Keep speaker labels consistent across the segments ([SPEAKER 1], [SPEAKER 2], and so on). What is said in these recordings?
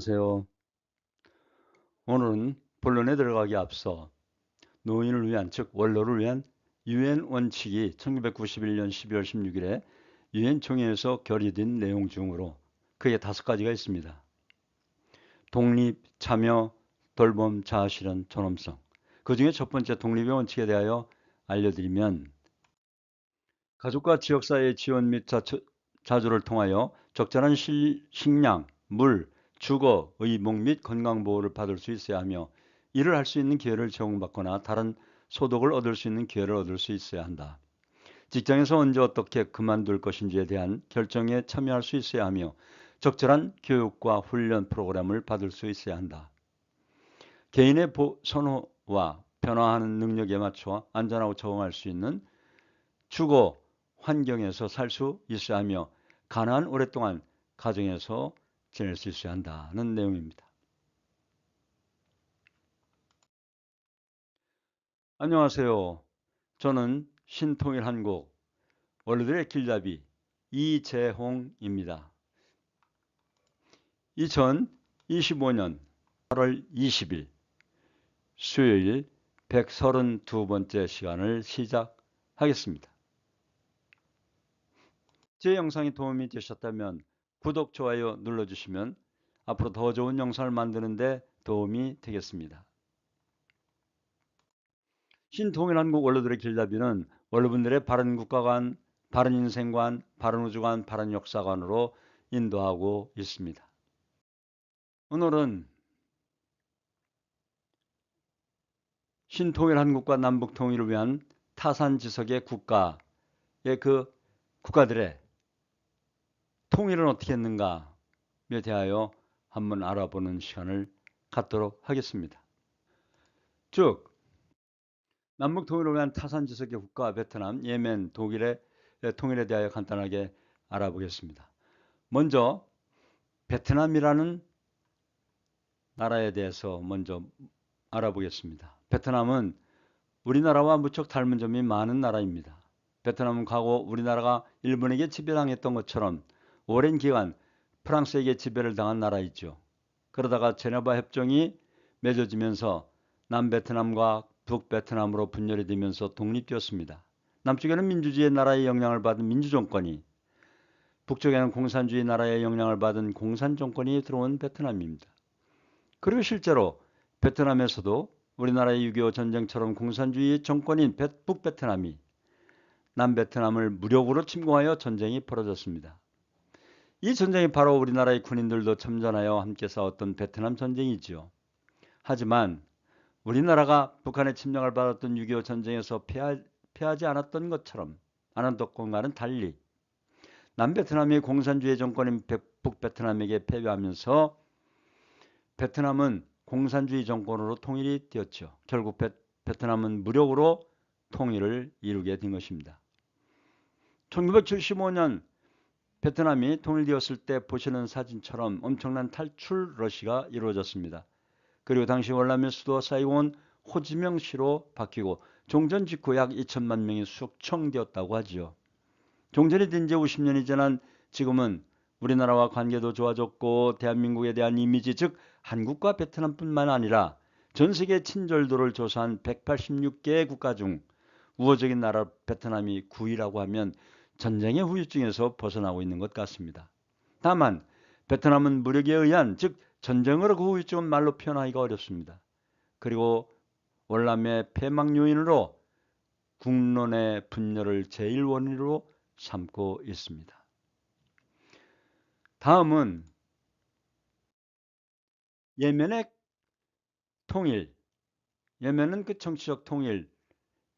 [SPEAKER 1] 안녕하세요. 오늘은 본론에 들어가기 앞서 노인을 위한, 즉 원로를 위한 유엔 원칙이 1991년 12월 16일에 유엔 총회에서 결의된 내용 중으로 크게 5가지가 있습니다. 독립, 참여, 돌봄, 자아실현, 존엄성. 그 중에 첫 번째 독립의 원칙에 대하여 알려드리면, 가족과 지역사회의 지원 및 자조를 통하여 적절한 식량, 물, 주거, 의복 및 건강보호를 받을 수 있어야 하며, 이를 할 수 있는 기회를 제공받거나 다른 소득을 얻을 수 있는 기회를 얻을 수 있어야 한다. 직장에서 언제 어떻게 그만둘 것인지에 대한 결정에 참여할 수 있어야 하며, 적절한 교육과 훈련 프로그램을 받을 수 있어야 한다. 개인의 선호와 변화하는 능력에 맞춰 안전하고 적응할 수 있는 주거 환경에서 살 수 있어야 하며, 가능한 오랫동안 가정에서 지낼 수 있어야 한다는 내용입니다. 안녕하세요. 저는 신통일한국 원로들의 길잡이 이재홍입니다. 2025년 8월 20일 수요일 132번째 시간을 시작하겠습니다. 제 영상이 도움이 되셨다면 구독, 좋아요 눌러주시면 앞으로 더 좋은 영상을 만드는 데 도움이 되겠습니다. 신통일한국 원로들의 길잡이는 원로분들의 바른 국가관, 바른 인생관, 바른 우주관, 바른 역사관으로 인도하고 있습니다. 오늘은 신통일한국과 남북통일을 위한 타산지석의 국가의 국가들의 통일은 어떻게 했는가에 대하여 한번 알아보는 시간을 갖도록 하겠습니다. 즉 남북 통일을 위한 타산지석의 국가 베트남, 예멘, 독일의 통일에 대하여 간단하게 알아보겠습니다. 먼저 베트남이라는 나라에 대해서 먼저 알아보겠습니다. 베트남은 우리나라와 무척 닮은 점이 많은 나라입니다. 베트남은 과거 우리나라가 일본에게 지배당했던 것처럼 오랜 기간 프랑스에게 지배를 당한 나라이죠. 그러다가 제네바 협정이 맺어지면서 남베트남과 북베트남으로 분열이 되면서 독립되었습니다. 남쪽에는 민주주의 나라의 영향을 받은 민주정권이, 북쪽에는 공산주의 나라의 영향을 받은 공산정권이 들어온 베트남입니다. 그리고 실제로 베트남에서도 우리나라의 6.25 전쟁처럼 공산주의 정권인 북베트남이 남베트남을 무력으로 침공하여 전쟁이 벌어졌습니다. 이 전쟁이 바로 우리나라의 군인들도 참전하여 함께 싸웠던 베트남 전쟁이지요. 하지만 우리나라가 북한의 침략을 받았던 6.25 전쟁에서 패하지 않았던 것처럼, 않았던과는 달리 남베트남이 공산주의 정권인 북베트남에게 패배하면서 베트남은 공산주의 정권으로 통일이 되었죠. 결국 베트남은 무력으로 통일을 이루게 된 것입니다. 1975년 베트남이 통일되었을 때 보시는 사진처럼 엄청난 탈출 러시가 이루어졌습니다. 그리고 당시 월남의 수도 사이곤 호지명시로 바뀌고 종전 직후 약 2천만 명이 숙청되었다고 하지요. 종전이 된 지 50년이 지난 지금은 우리나라와 관계도 좋아졌고 대한민국에 대한 이미지, 즉 한국과 베트남뿐만 아니라 전 세계 친절도를 조사한 186개의 국가 중 우호적인 나라 베트남이 9위라고 하면 전쟁의 후유증에서 벗어나고 있는 것 같습니다. 다만 베트남은 무력에 의한, 즉 전쟁으로 그 후유증은 말로 표현하기가 어렵습니다. 그리고 월남의 폐막 요인으로 국론의 분열을 제일 원인으로 삼고 있습니다. 다음은 예멘의 통일. 예멘은 그 정치적 통일,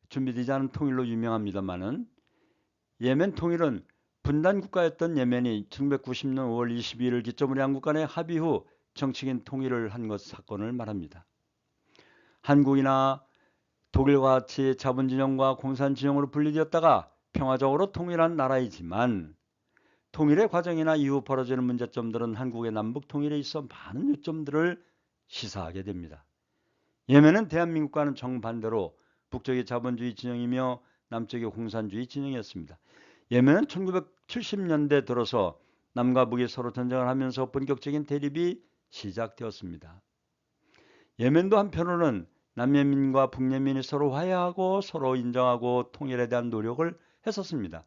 [SPEAKER 1] 준비되지 않은 통일로 유명합니다만은, 예멘 통일은 분단 국가였던 예멘이 1990년 5월 22일을 기점으로 양국 간의 합의 후 정치적인 통일을 한 것 사건을 말합니다. 한국이나 독일과 같이 자본진영과 공산진영으로 분리되었다가 평화적으로 통일한 나라이지만, 통일의 과정이나 이후 벌어지는 문제점들은 한국의 남북 통일에 있어 많은 요점들을 시사하게 됩니다. 예멘은 대한민국과는 정반대로 북쪽이 자본주의 진영이며 남쪽이 공산주의 진영이었습니다. 예멘은 1970년대 들어서 남과 북이 서로 전쟁을 하면서 본격적인 대립이 시작되었습니다. 예멘도 한편으로는 남예민과 북예민이 서로 화해하고 서로 인정하고 통일에 대한 노력을 했었습니다.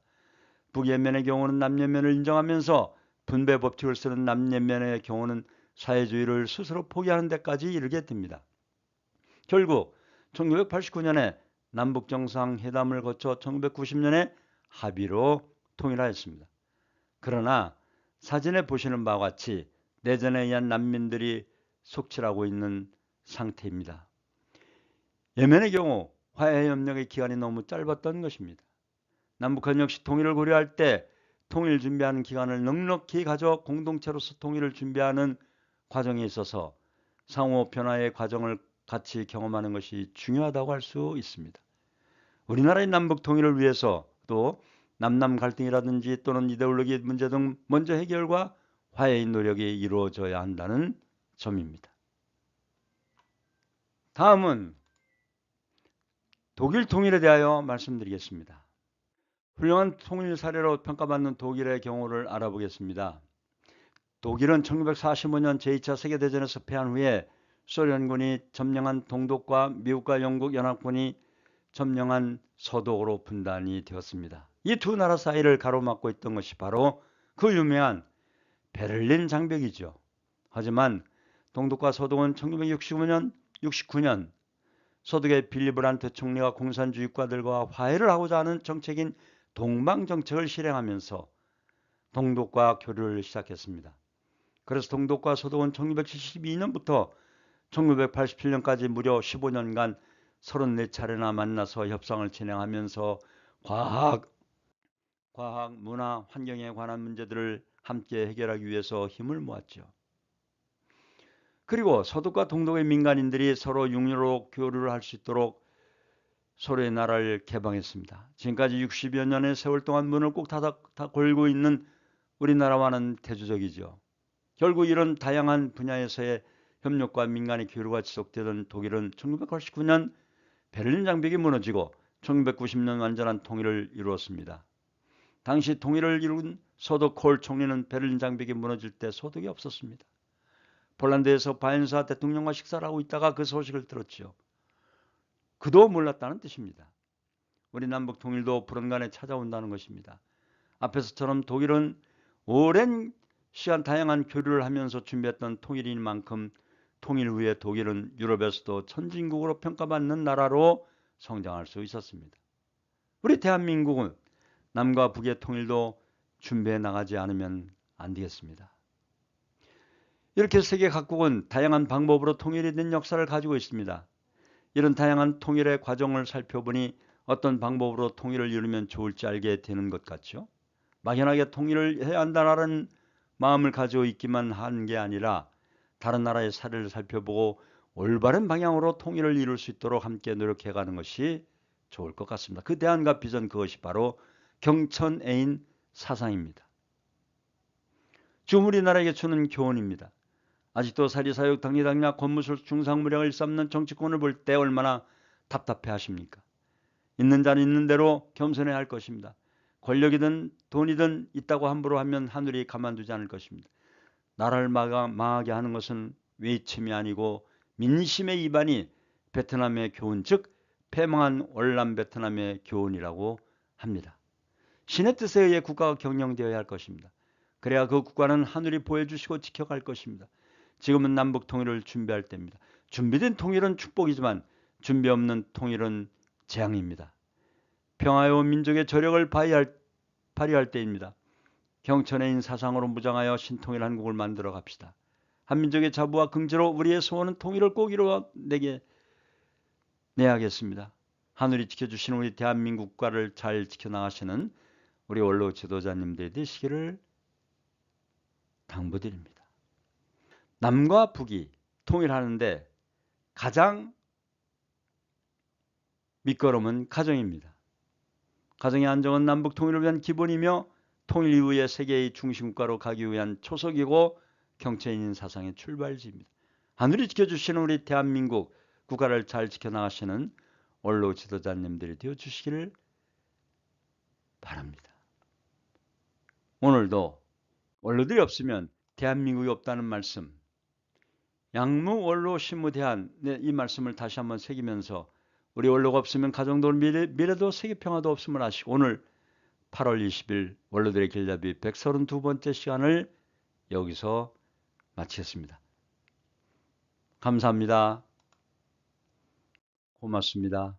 [SPEAKER 1] 북예멘의 경우는 남예멘을 인정하면서 분배 법칙을 쓰는 남예멘의 경우는 사회주의를 스스로 포기하는 데까지 이르게 됩니다. 결국 1989년에 남북정상회담을 거쳐 1990년에 합의로 통일하였습니다. 그러나 사진에 보시는 바와 같이 내전에 의한 난민들이 속출하고 있는 상태입니다. 예멘의 경우 화해협력의 기간이 너무 짧았던 것입니다. 남북한 역시 통일을 고려할 때 통일 준비하는 기간을 넉넉히 가져 공동체로서 통일을 준비하는 과정에 있어서 상호 변화의 과정을 같이 경험하는 것이 중요하다고 할 수 있습니다. 우리나라의 남북 통일을 위해서 또 남남 갈등이라든지 또는 이데올로기 문제 등 먼저 해결과 화해의 노력이 이루어져야 한다는 점입니다. 다음은 독일 통일에 대하여 말씀드리겠습니다. 훌륭한 통일 사례로 평가받는 독일의 경우를 알아보겠습니다. 독일은 1945년 제2차 세계대전에서 패한 후에 소련군이 점령한 동독과 미국과 영국 연합군이 점령한 서독으로 분단이 되었습니다. 이 두 나라 사이를 가로막고 있던 것이 바로 그 유명한 베를린 장벽이죠. 하지만 동독과 서독은 1969년 서독의 빌리 브란트 총리가 공산주의과들과 화해를 하고자 하는 정책인 동방정책을 실행하면서 동독과 교류를 시작했습니다. 그래서 동독과 서독은 1972년부터 1987년까지 무려 15년간 34차례나 만나서 협상을 진행하면서 과학, 문화, 환경에 관한 문제들을 함께 해결하기 위해서 힘을 모았죠. 그리고 서독과 동독의 민간인들이 서로 육로로 교류를 할 수 있도록 서로의 나라를 개방했습니다. 지금까지 60여 년의 세월 동안 문을 꼭 닫아 걸고 있는 우리나라와는 대조적이죠. 결국 이런 다양한 분야에서의 협력과 민간의 교류가 지속되던 독일은 1989년 베를린 장벽이 무너지고 1990년 완전한 통일을 이루었습니다. 당시 통일을 이룬 서독 콜 총리는 베를린 장벽이 무너질 때 소득이 없었습니다. 폴란드에서 바엔사 대통령과 식사를 하고 있다가 그 소식을 들었죠. 그도 몰랐다는 뜻입니다. 우리 남북 통일도 불언간에 찾아온다는 것입니다. 앞에서처럼 독일은 오랜 시간 다양한 교류를 하면서 준비했던 통일인 만큼 통일 후에 독일은 유럽에서도 선진국으로 평가받는 나라로 성장할 수 있었습니다. 우리 대한민국은 남과 북의 통일도 준비해 나가지 않으면 안 되겠습니다. 이렇게 세계 각국은 다양한 방법으로 통일이 된 역사를 가지고 있습니다. 이런 다양한 통일의 과정을 살펴보니 어떤 방법으로 통일을 이루면 좋을지 알게 되는 것 같죠. 막연하게 통일을 해야 한다는 마음을 가지고 있기만 한 게 아니라 다른 나라의 사례를 살펴보고 올바른 방향으로 통일을 이룰 수 있도록 함께 노력해가는 것이 좋을 것 같습니다. 그 대안과 비전, 그것이 바로 경천애인 사상입니다. 지금 우리나라에게 주는 교훈입니다. 아직도 사리사욕 당리당략 권무술 중상무량을 일삼는 정치권을 볼 때 얼마나 답답해 하십니까? 있는 자는 있는 대로 겸손해야 할 것입니다. 권력이든 돈이든 있다고 함부로 하면 하늘이 가만두지 않을 것입니다. 나라를 망하게 하는 것은 외침이 아니고 민심의 이반이 베트남의 교훈, 즉 패망한 월남 베트남의 교훈이라고 합니다. 신의 뜻에 의해 국가가 경영되어야 할 것입니다. 그래야 그 국가는 하늘이 보여주시고 지켜갈 것입니다. 지금은 남북 통일을 준비할 때입니다. 준비된 통일은 축복이지만 준비 없는 통일은 재앙입니다. 평화의 민족의 저력을 발휘할 때입니다. 경천애인 사상으로 무장하여 신통일 한국을 만들어 갑시다. 한민족의 자부와 긍지로 우리의 소원은 통일을 꼭 이루어내야겠습니다. 하늘이 지켜주시는 우리 대한민국 국가를 잘 지켜나가시는 우리 원로 지도자님들이 되시기를 당부드립니다. 남과 북이 통일하는데 가장 밑거름은 가정입니다. 가정의 안정은 남북 통일을 위한 기본이며 통일 이후의 세계의 중심국가로 가기 위한 초석이고 경천애인 사상의 출발지입니다. 하늘이 지켜주시는 우리 대한민국 국가를 잘 지켜나가시는 원로 지도자님들이 되어주시기를 바랍니다. 오늘도 원로들이 없으면 대한민국이 없다는 말씀, 양무 원로 신무 대안, 네, 이 말씀을 다시 한번 새기면서 우리 원로가 없으면 가정도 미래도 세계평화도 없음을 아시고 오늘 8월 20일 원로들의 길잡이 132번째 시간을 여기서 마치겠습니다. 감사합니다. 고맙습니다.